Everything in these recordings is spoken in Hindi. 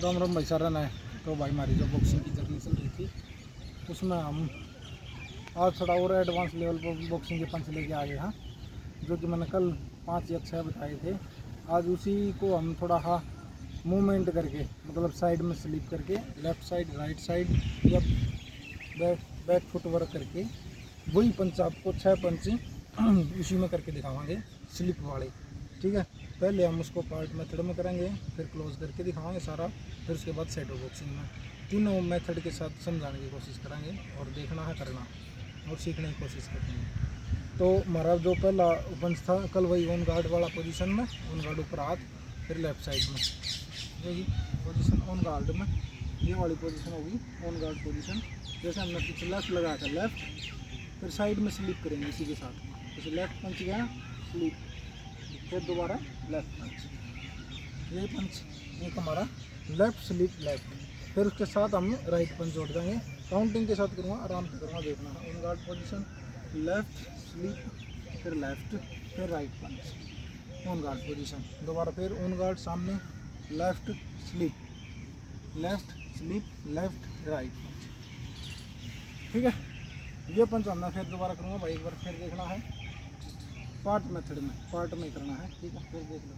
राम राम भाई सारा है। तो भाई हमारी जो बॉक्सिंग की जर्नी चल रही थी उसमें हम आज थोड़ा और एडवांस लेवल पर बॉक्सिंग के पंच लेके आ गए हैं, जो कि मैंने कल 5 या 6 बताए थे। आज उसी को हम थोड़ा मूवमेंट करके, मतलब साइड में स्लिप करके, लेफ़्ट साइड राइट साइड या बैक फुट वर्क करके वही पंच आपको 6 पंच उसी में करके दिखावांगे, स्लिप वाले। ठीक है, पहले हम उसको पार्ट मेथड में करेंगे, फिर क्लोज करके दिखावांगे सारा, फिर उसके बाद शैडो बॉक्सिंग में तीनों मेथड के साथ समझाने की कोशिश करेंगे और देखना है, करना और सीखने की कोशिश करेंगे। तो हमारा जो पहला पंच था कल, वही ऑन गार्ड वाला पोजीशन में, ऑन गार्ड ऊपर हाथ, फिर लेफ्ट साइड में यही पोजीशन ऑन गार्ड में, ये वाली पोजीशन होगी ऑन गार्ड पोजीशन। जैसे हमने पीछे लेफ्ट लगाया था, लेफ्ट फिर साइड में स्लिप करेंगे इसी के साथ। जैसे लेफ्ट पंच गया स्लिप, फिर दोबारा लेफ्ट पंच, यही पंच एक हमारा लेफ्ट स्लिप लेफ्ट। फिर उसके साथ हम राइट पंच जोड़ देंगे, काउंटिंग के साथ करूँगा, आराम से करूँगा, देखना है। On guard position, left slip, फिर लेफ्ट, फिर right punch, on guard position, दोबारा फिर ऑन गार्ड सामने, left slip, left slip, left right punch. ठीक है, ये पंच हमने फिर दोबारा करूँगा भाई, एक बार फिर देखना है पार्ट मेथड में, पार्ट में करना है। ठीक है, फिर देख लो,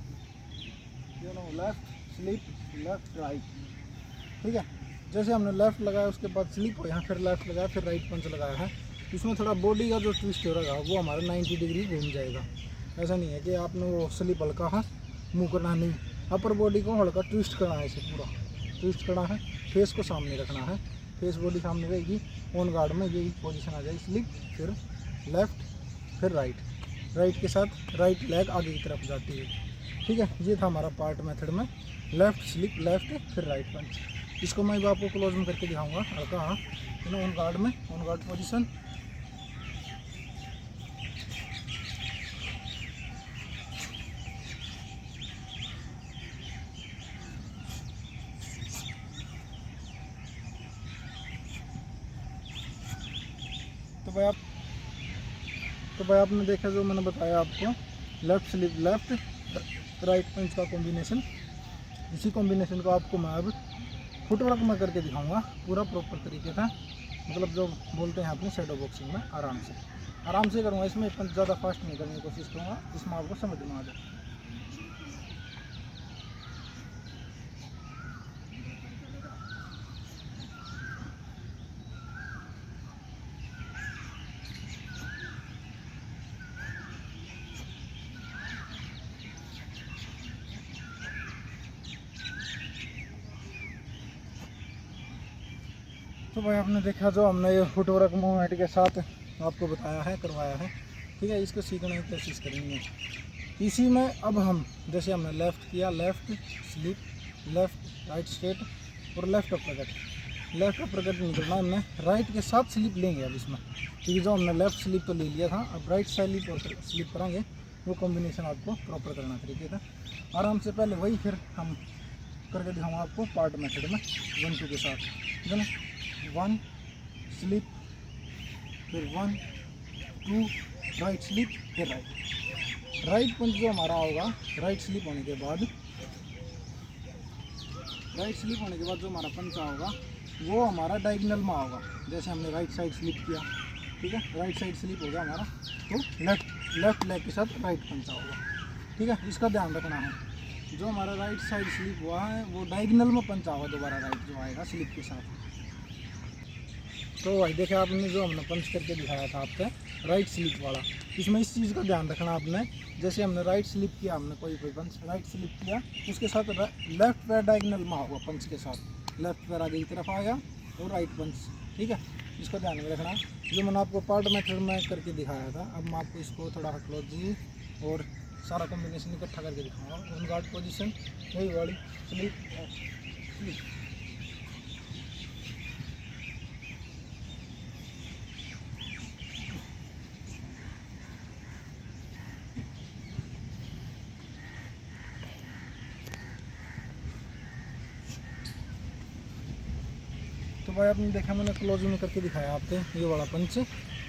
ये लो लेफ्ट स्लिप लेफ्ट राइट। ठीक है, जैसे हमने लेफ्ट लगाया उसके बाद स्लिप हो, यहाँ फिर लेफ्ट लगाया, फिर राइट पंच लगाया है। इसमें थोड़ा बॉडी का जो ट्विस्ट हो रहा है वो हमारा 90 डिग्री घूम जाएगा। ऐसा नहीं है कि आपने वो स्लिप हल्का मुँह करना, नहीं, अपर बॉडी को हल्का ट्विस्ट करना है, इसे पूरा ट्विस्ट करना है, फेस को सामने रखना है, फेस बॉडी सामने रहेगी। ऑन गार्ड में यही पोजीशन आ जाएगी, स्लिप फिर लेफ्ट फिर राइट, राइट के साथ राइट लेग आगे की तरफ जाती है। ठीक है, ये था हमारा पार्ट मेथड में, लेफ्ट स्लिप लेफ्ट फिर राइट पंच। इसको मैं आपको क्लोज में करके दिखाऊंगा हल्का। हाँ, ऑन गार्ड में, ऑन गार्ड पोजीशन, तो भाई आपने देखा जो मैंने बताया आपको, लेफ्ट स्लिप लेफ्ट राइट पंच का कॉम्बिनेशन। इसी कॉम्बिनेशन को आपको मैं अब फुटवर्क में करके दिखाऊंगा पूरा प्रॉपर तरीके से, मतलब जो बोलते हैं अपने शैडो बॉक्सिंग में। आराम से करूँगा, इसमें पंच ज़्यादा फास्ट नहीं करने की कोशिश करूँगा, इसमें आपको समझ में आ जाए। तो भाई आपने देखा जो हमने ये फुटवर्क मूवमेंट के साथ आपको बताया है, करवाया है। ठीक है, इसको सीखने की कोशिश करेंगे। इसी में अब हम, जैसे हमने लेफ़्ट किया, left slip left right straight और लेफ़्ट अपरकट, लेफ़्ट अपरकट निकलना हमने राइट के साथ स्लिप लेंगे अब इसमें, क्योंकि जो हमने लेफ़्ट स्लिप तो ले लिया था, अब राइट स्लिप और स्लिप करेंगे। वो कॉम्बिनेशन आपको प्रॉपर करना तरीके था, आराम से। पहले वही फिर हम करके दिखाऊंगा आपको पार्ट मेथड में 1-2 के साथ, है ना। 1 स्लिप, फिर 1 2 राइट स्लिप, फिर राइट पंच जो हमारा होगा, राइट स्लिप होने के बाद, जो हमारा पंच होगा वो हमारा डायगोनल में होगा। जैसे हमने राइट साइड स्लिप किया, ठीक है, राइट साइड स्लिप हो गया हमारा, तो लेफ्ट लेग के साथ राइट पंच होगा। ठीक है, इसका ध्यान रखना है। जो हमारा राइट साइड स्लिप हुआ है वो डायगोनल में पंच होगा, दोबारा राइट जो आएगा स्लिप के साथ। तो भाई देखा आपने जो हमने पंच करके दिखाया था आपको राइट स्लिप वाला, इसमें इस चीज़ का ध्यान रखना आपने। जैसे हमने राइट स्लिप किया, हमने कोई पंच राइट स्लिप किया, उसके साथ लेफ्ट पैर डायगोनल में होगा, पंच के साथ लेफ्ट पैर आगे की तरफ आया और राइट पंच। ठीक है, इसका ध्यान में रखना। जो मैंने आपको पार्ट मेथड में करके दिखाया था, अब मैं आपको इसको थोड़ा क्लोजली और सारा कॉम्बिनेशन इकट्ठा करके दिखाऊंगा। ऑन गार्ड पोजीशन, वही वाली स्लिप स्लिप। तो भाई आपने देखा, मैंने क्लोज में करके दिखाया आपको ये वाला पंच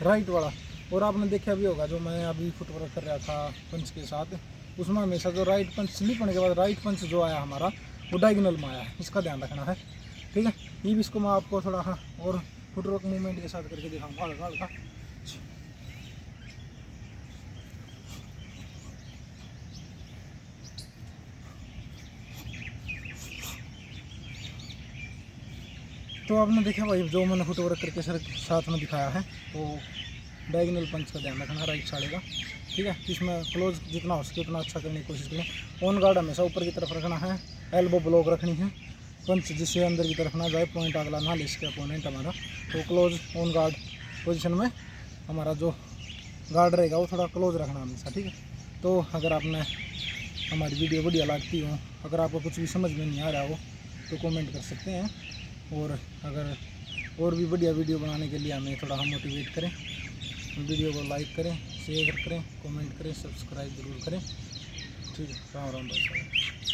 राइट वाला। और आपने देखा भी होगा जो मैं अभी फुटवर्क कर रहा था पंच के साथ, उसमें हमेशा जो राइट पंच स्लिप होने के बाद राइट पंच जो आया हमारा, वो डायगोनल में आया है, इसका ध्यान रखना है। ठीक है, ये भी इसको मैं आपको थोड़ा हाँ और फुटवर्क मूवमेंट के साथ करके दिखाऊंगा हल्का हल्का। तो आपने देखा भाई जो मैंने फुटवर्क करके सर साथ में दिखाया है, तो डायगोनल पंच का ध्यान रखना राइट साइड का। ठीक है, इसमें क्लोज जितना हो सके उतना अच्छा करने की कोशिश करें। ऑन गार्ड हमेशा ऊपर की तरफ रखना है, एल्बो ब्लॉक रखनी है, पंच जिससे अंदर की तरफ ना जाए, पॉइंट अगला ना ले इसके अपोनेंट हमारा। तो क्लोज ऑन गार्ड पोजीशन में हमारा जो गार्ड रहेगा वो थोड़ा क्लोज रखना हमेशा। ठीक है, तो अगर आपने हमारी वीडियो बढ़िया लगती हो, अगर आपको कुछ भी समझ में नहीं आ रहा हो तो कमेंट कर सकते हैं, और अगर और भी बढ़िया वीडियो बनाने के लिए हमें थोड़ा हम मोटिवेट करें। वीडियो को लाइक करें, शेयर करें, कमेंट करें, सब्सक्राइब जरूर करें। ठीक है, राम राम भाई।